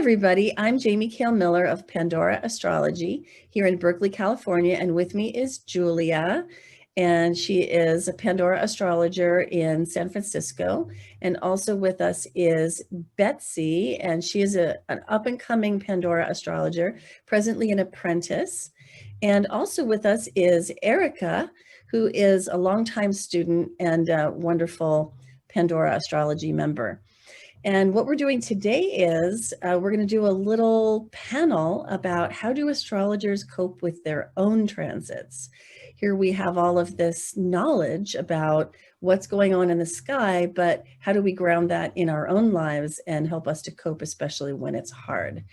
everybody. I'm Jamie Kale Miller of Pandora Astrology here in Berkeley, California, and with me is Julia, and she is a Pandora astrologer in San Francisco. And also with us is Betsy, and she is an up-and-coming Pandora astrologer, presently an apprentice. And also with us is Erika, who is a longtime student and a wonderful Pandora astrology member. And what we're doing today is we're going to do a little panel about how do astrologers cope with their own transits. Here we have all of this knowledge about what's going on in the sky, but how do we ground that in our own lives and help us to cope, especially when it's hard.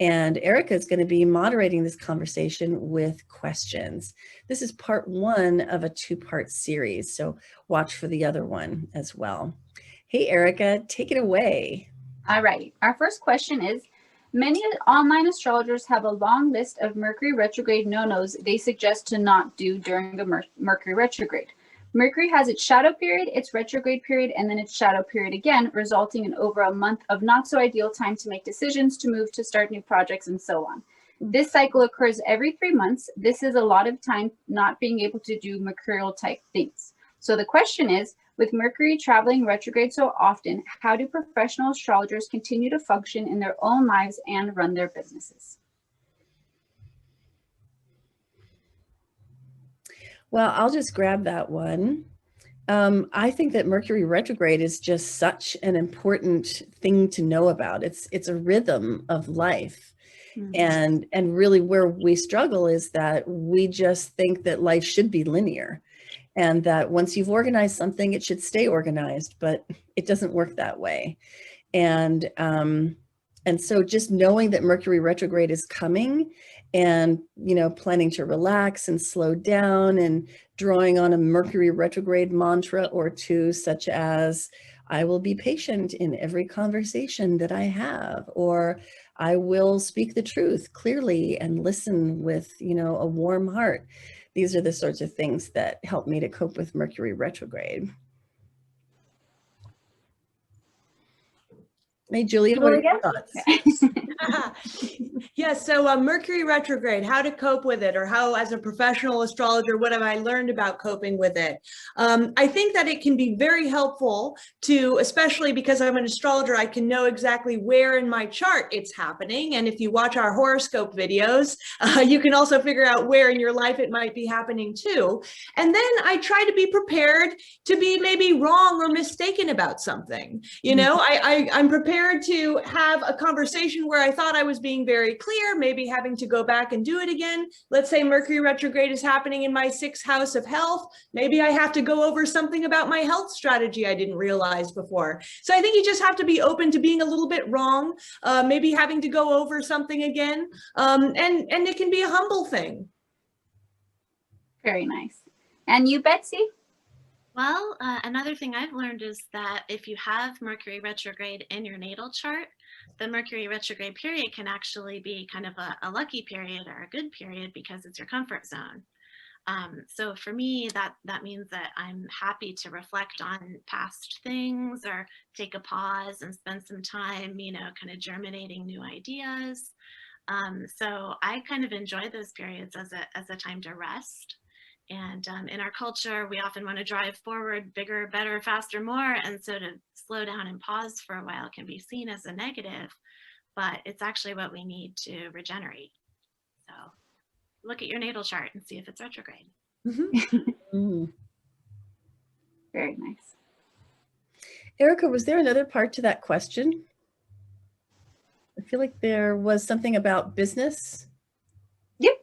And Erika is going to be moderating this conversation with questions. This is part one of a two-part series, so watch for the other one as well. Hey, Erika, take it away. All right. Our first question is, many online astrologers have a long list of Mercury retrograde no-nos they suggest to not do during the Mercury retrograde. Mercury has its shadow period, its retrograde period, and then its shadow period again, resulting in over a month of not so ideal time to make decisions, to move, to start new projects, and so on. This cycle occurs every 3 months. This is a lot of time not being able to do mercurial type things. So the question is, with Mercury traveling retrograde so often, how do professional astrologers continue to function in their own lives and run their businesses? Well, I'll just grab that one. I think that Mercury retrograde is just such an important thing to know about. It's a rhythm of life. Mm-hmm. And really where we struggle is that we just think that life should be linear. And that once you've organized something, it should stay organized, but it doesn't work that way. And so just knowing that Mercury retrograde is coming and, planning to relax and slow down and drawing on a Mercury retrograde mantra or two, such as, I will be patient in every conversation that I have, or I will speak the truth clearly and listen with, a warm heart. These are the sorts of things that help me to cope with Mercury retrograde. Hey, Julia, what are your thoughts? Yeah, so Mercury retrograde, how to cope with it, or how, as a professional astrologer, what have I learned about coping with it? I think that it can be very helpful to, especially because I'm an astrologer, I can know exactly where in my chart it's happening. And if you watch our horoscope videos, you can also figure out where in your life it might be happening too. And then I try to be prepared to be maybe wrong or mistaken about something. I'm prepared to have a conversation where I thought I was being very clear, maybe having to go back and do it again. Let's say Mercury retrograde is happening in my 6th house of health. Maybe I have to go over something about my health strategy I didn't realize before. So I think you just have to be open to being a little bit wrong, maybe having to go over something again. And it can be a humble thing. Very nice. And you, Betsy? Well, another thing I've learned is that if you have Mercury retrograde in your natal chart, the Mercury retrograde period can actually be kind of a lucky period or a good period because it's your comfort zone. So for me, that means that I'm happy to reflect on past things or take a pause and spend some time, kind of germinating new ideas. So I kind of enjoy those periods as a time to rest. And in our culture, we often want to drive forward bigger, better, faster, more. And so to slow down and pause for a while can be seen as a negative, but it's actually what we need to regenerate. So look at your natal chart and see if it's retrograde. Mm-hmm. Very nice. Erika, was there another part to that question? I feel like there was something about business. Yep.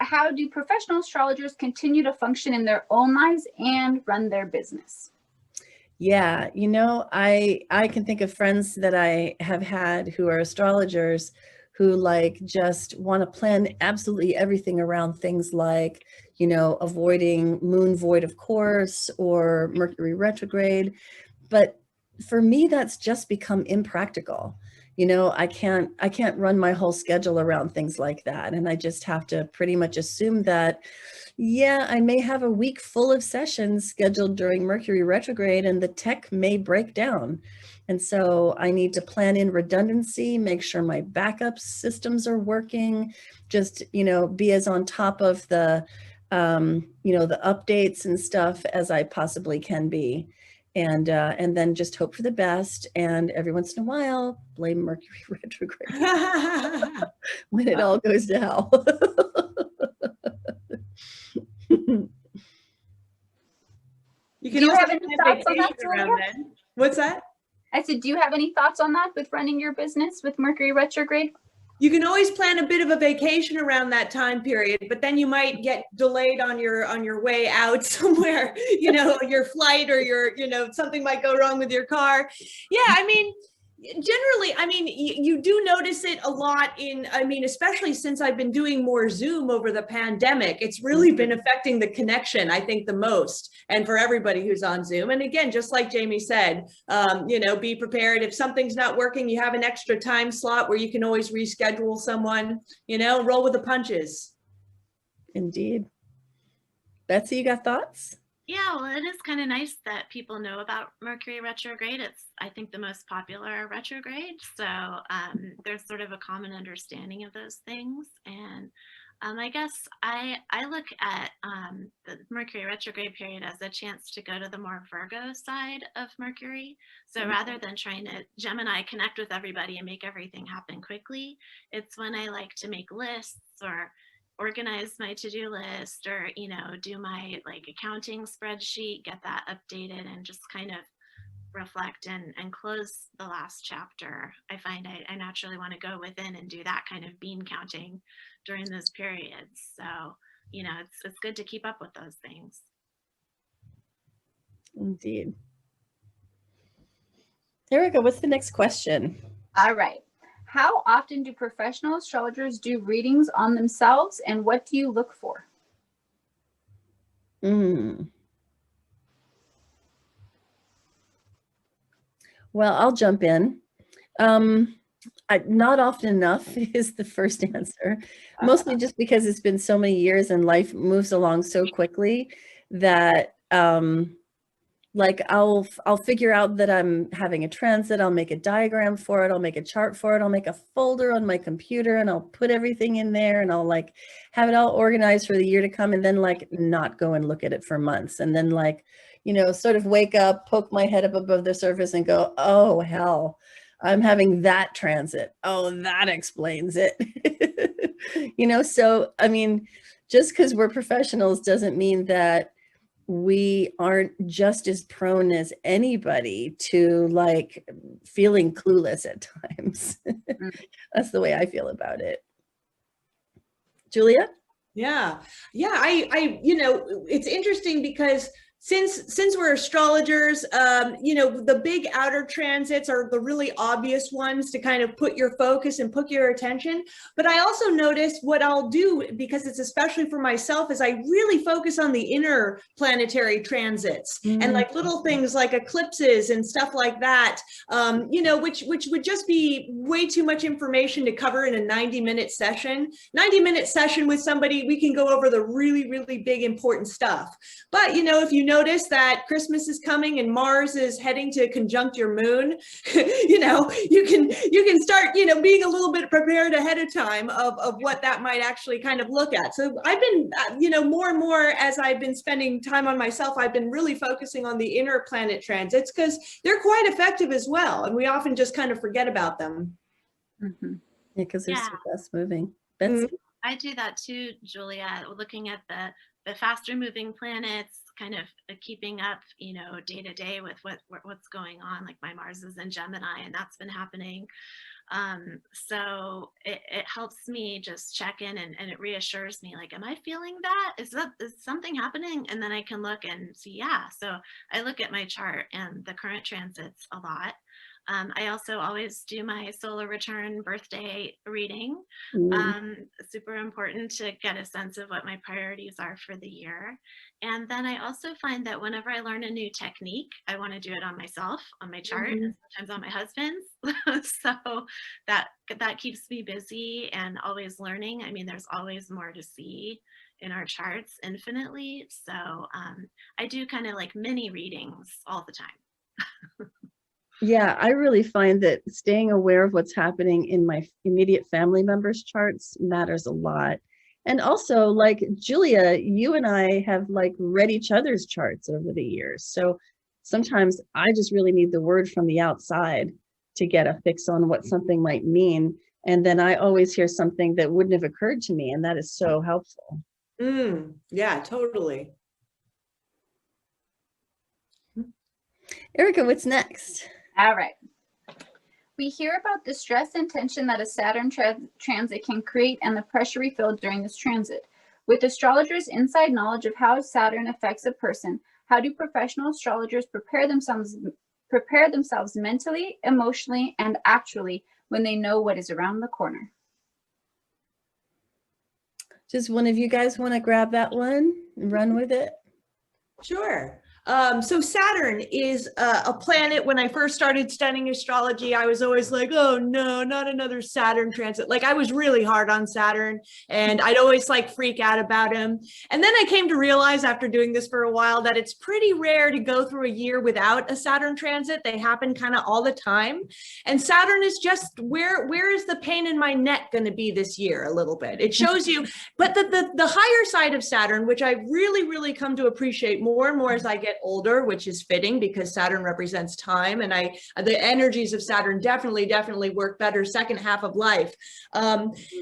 How do professional astrologers continue to function in their own lives and run their business? Yeah, I can think of friends that I have had who are astrologers who just want to plan absolutely everything around things like, avoiding moon void of course or Mercury retrograde. But for me, that's just become impractical. you know, I can't run my whole schedule around things like that. And I just have to pretty much assume that, yeah, I may have a week full of sessions scheduled during Mercury retrograde and the tech may break down. And so I need to plan in redundancy, make sure my backup systems are working, just, you know, be as on top of the, you know, the updates and stuff as I possibly can be. And then just hope for the best. And every once in a while, blame Mercury retrograde when it all goes to hell. You Do can you also have any plan thoughts on that, vacation around Julia? then. What's that? I said, do you have any thoughts on that with running your business with Mercury retrograde? You can always plan a bit of a vacation around that time period, but then you might get delayed on your way out somewhere, you know, your flight or your, you know, something might go wrong with your car. Yeah, I mean, generally, I mean, you do notice it a lot in, I mean, especially since I've been doing more Zoom over the pandemic, it's really been affecting the connection, I think, the most, and for everybody who's on Zoom. And again, just like Jamie said, you know, be prepared. If something's not working, you have an extra time slot where you can always reschedule someone, you know, roll with the punches. Indeed. Betsy, you got thoughts? Yeah, well, it is kind of nice that people know about Mercury retrograde. It's, I think, the most popular retrograde. So there's sort of a common understanding of those things. And I guess I look at the Mercury retrograde period as a chance to go to the more Virgo side of Mercury. So rather than trying to Gemini connect with everybody and make everything happen quickly, it's when I like to make lists or organize my to-do list, or, you know, do my like accounting spreadsheet, get that updated, and just kind of reflect and close the last chapter. I find I naturally want to go within and do that kind of bean counting during those periods. So, you know, it's good to keep up with those things. Indeed. Erika, what's the next question? All right. How often do professional astrologers do readings on themselves, and what do you look for? Well, I'll jump in. Not often enough is the first answer, mostly just because it's been so many years and life moves along so quickly that like I'll figure out that I'm having a transit, I'll make a diagram for it, I'll make a chart for it, I'll make a folder on my computer and I'll put everything in there and I'll like have it all organized for the year to come, and then like not go and look at it for months, and then like, you know, sort of wake up, poke my head up above the surface and go, oh hell, I'm having that transit. Oh, that explains it. You know, so I mean, just because we're professionals doesn't mean that we aren't just as prone as anybody to like feeling clueless at times. That's the way I feel about it. Julia? Yeah. I, you know, it's interesting because since we're astrologers, you know, the big outer transits are the really obvious ones to kind of put your focus and put your attention. But I also notice what I'll do, because it's especially for myself, is I really focus on the inner planetary transits and like little things like eclipses and stuff like that, you know, which would just be way too much information to cover in a 90-minute session. 90-minute session with somebody, we can go over the really, really big important stuff. But, you know, if you notice that Christmas is coming and Mars is heading to conjunct your moon, you know, you can start, you know, being a little bit prepared ahead of time of what that might actually kind of look at. So I've been, you know, more and more as I've been spending time on myself, I've been really focusing on the inner planet transits because they're quite effective as well. And we often just kind of forget about them. Yeah, because they're so fast moving. Betsy? I do that too, Julia, looking at the faster moving planets, kind of keeping up, you know, day to day with what's going on. Like my Mars is in Gemini and that's been happening. So it helps me just check in and it reassures me, like, am I feeling that? Is something happening? And then I can look and see, yeah. So I look at my chart and the current transits a lot. I also always do my solar return birthday reading. Super important to get a sense of what my priorities are for the year. And then I also find that whenever I learn a new technique, I want to do it on myself, on my chart, and sometimes on my husband's. So that keeps me busy and always learning. I mean, there's always more to see in our charts infinitely. So I do kind of like mini readings all the time. Yeah, I really find that staying aware of what's happening in my immediate family members' charts matters a lot. And also, like Julia, you and I have like read each other's charts over the years. So sometimes I just really need the word from the outside to get a fix on what something might mean. And then I always hear something that wouldn't have occurred to me. And that is so helpful. Yeah, totally. Erika, what's next? All right. We hear about the stress and tension that a Saturn transit can create and the pressure we feel during this transit. With astrologers' inside knowledge of how Saturn affects a person, how do professional astrologers prepare themselves mentally, emotionally, and actually when they know what is around the corner? Does one of you guys want to grab that one and run with it? Sure. So Saturn is a planet. When I first started studying astrology, I was always like, oh no, not another Saturn transit. Like I was really hard on Saturn and I'd always like freak out about him. And then I came to realize after doing this for a while that it's pretty rare to go through a year without a Saturn transit. They happen kind of all the time. And Saturn is just where is the pain in my neck going to be this year a little bit. It shows you, but the higher side of Saturn, which I really come to appreciate more and more as I get older, which is fitting because Saturn represents time, and the energies of Saturn definitely work better second half of life,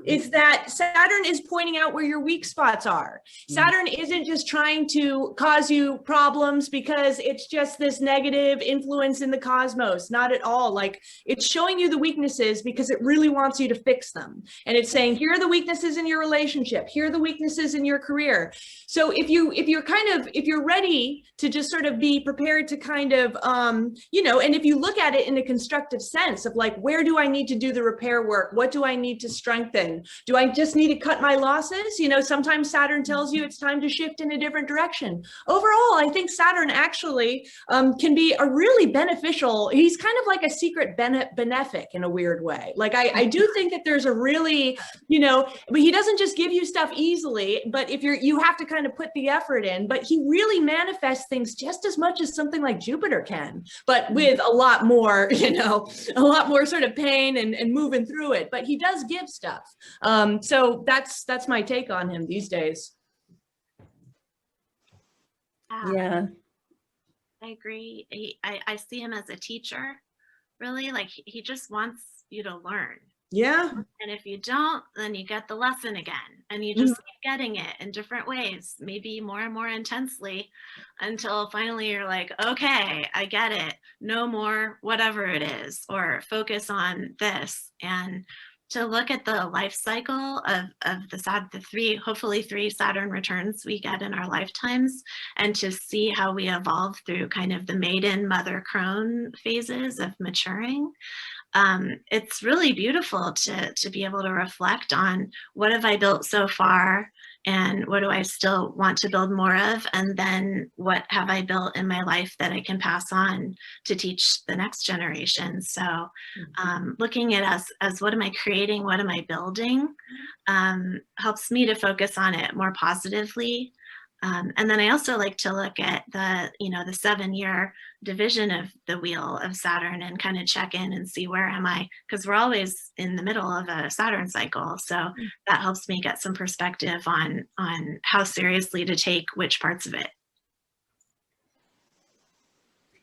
is that Saturn is pointing out where your weak spots are. Saturn isn't just trying to cause you problems because it's just this negative influence in the cosmos. Not at all. Like it's showing you the weaknesses because it really wants you to fix them. And it's saying, here are the weaknesses in your relationship. Here are the weaknesses in your career. So if you're ready to just sort of be prepared to kind of, and if you look at it in a constructive sense of like, where do I need to do the repair work? What do I need to strengthen? Do I just need to cut my losses? Sometimes Saturn tells you it's time to shift in a different direction. Overall, I think Saturn actually can be a really beneficial, he's kind of like a secret benefic in a weird way. Like I do think that there's a really, but he doesn't just give you stuff easily, but if you have to kind of put the effort in, but he really manifests things just as much as something like Jupiter can, but with a lot more, a lot more sort of pain and moving through it, but he does give stuff. So that's my take on him these days. Yeah. I agree. I see him as a teacher, really. Like he just wants you to learn. Yeah. And if you don't, then you get the lesson again and you just keep getting it in different ways, maybe more and more intensely until finally you're like, okay, I get it. No more, whatever it is, or focus on this. And to look at the life cycle of hopefully three Saturn returns we get in our lifetimes, and to see how we evolve through kind of the maiden, mother, crone phases of maturing. It's really beautiful to be able to reflect on what have I built so far and what do I still want to build more of, and then what have I built in my life that I can pass on to teach the next generation. So looking at us as what am I creating, what am I building, helps me to focus on it more positively. And then I also like to look at the 7-year division of the wheel of Saturn and kind of check in and see where am I, because we're always in the middle of a Saturn cycle. So that helps me get some perspective on how seriously to take which parts of it.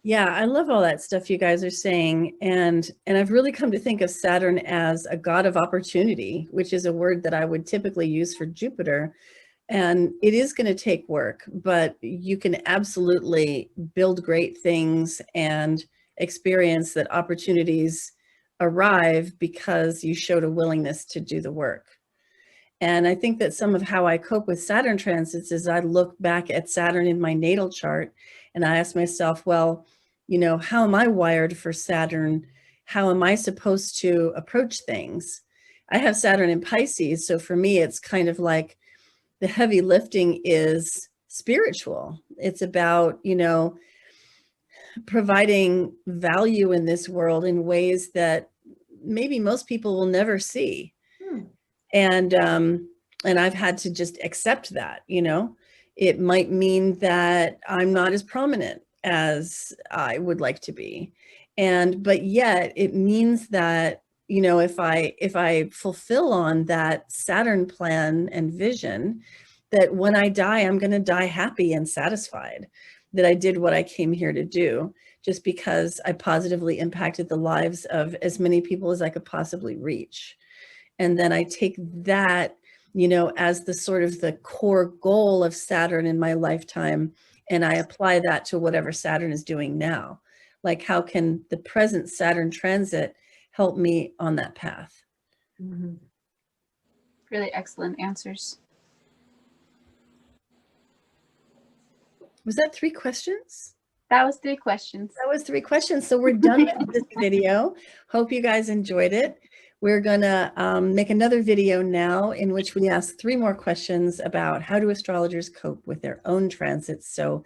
Yeah, I love all that stuff you guys are saying. And I've really come to think of Saturn as a god of opportunity, which is a word that I would typically use for Jupiter. And it is going to take work, but you can absolutely build great things and experience that opportunities arrive because you showed a willingness to do the work. And I think that some of how I cope with Saturn transits is I look back at Saturn in my natal chart and I ask myself, well, how am I wired for Saturn how am I supposed to approach things? I have Saturn in Pisces, so for me, it's kind of like the heavy lifting is spiritual. It's about, you know, providing value in this world in ways that maybe most people will never see. And I've had to just accept that, you know. It might mean that I'm not as prominent as I would like to be. But yet it means that, you know, if I fulfill on that Saturn plan and vision, that when I die, I'm going to die happy and satisfied that I did what I came here to do, just because I positively impacted the lives of as many people as I could possibly reach. And then I take that, you know, as the sort of the core goal of Saturn in my lifetime, and I apply that to whatever Saturn is doing now. Like, how can the present Saturn transit help me on that path? Mhm. Really excellent answers. Was that 3 questions? That was 3 questions. That was 3 questions. So we're done with this video. Hope you guys enjoyed it. We're gonna make another video now in which we ask 3 more questions about how do astrologers cope with their own transits. So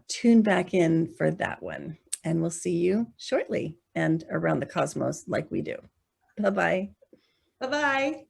tune back in for that one, and we'll see you shortly and around the cosmos like we do. Bye-bye. Bye-bye.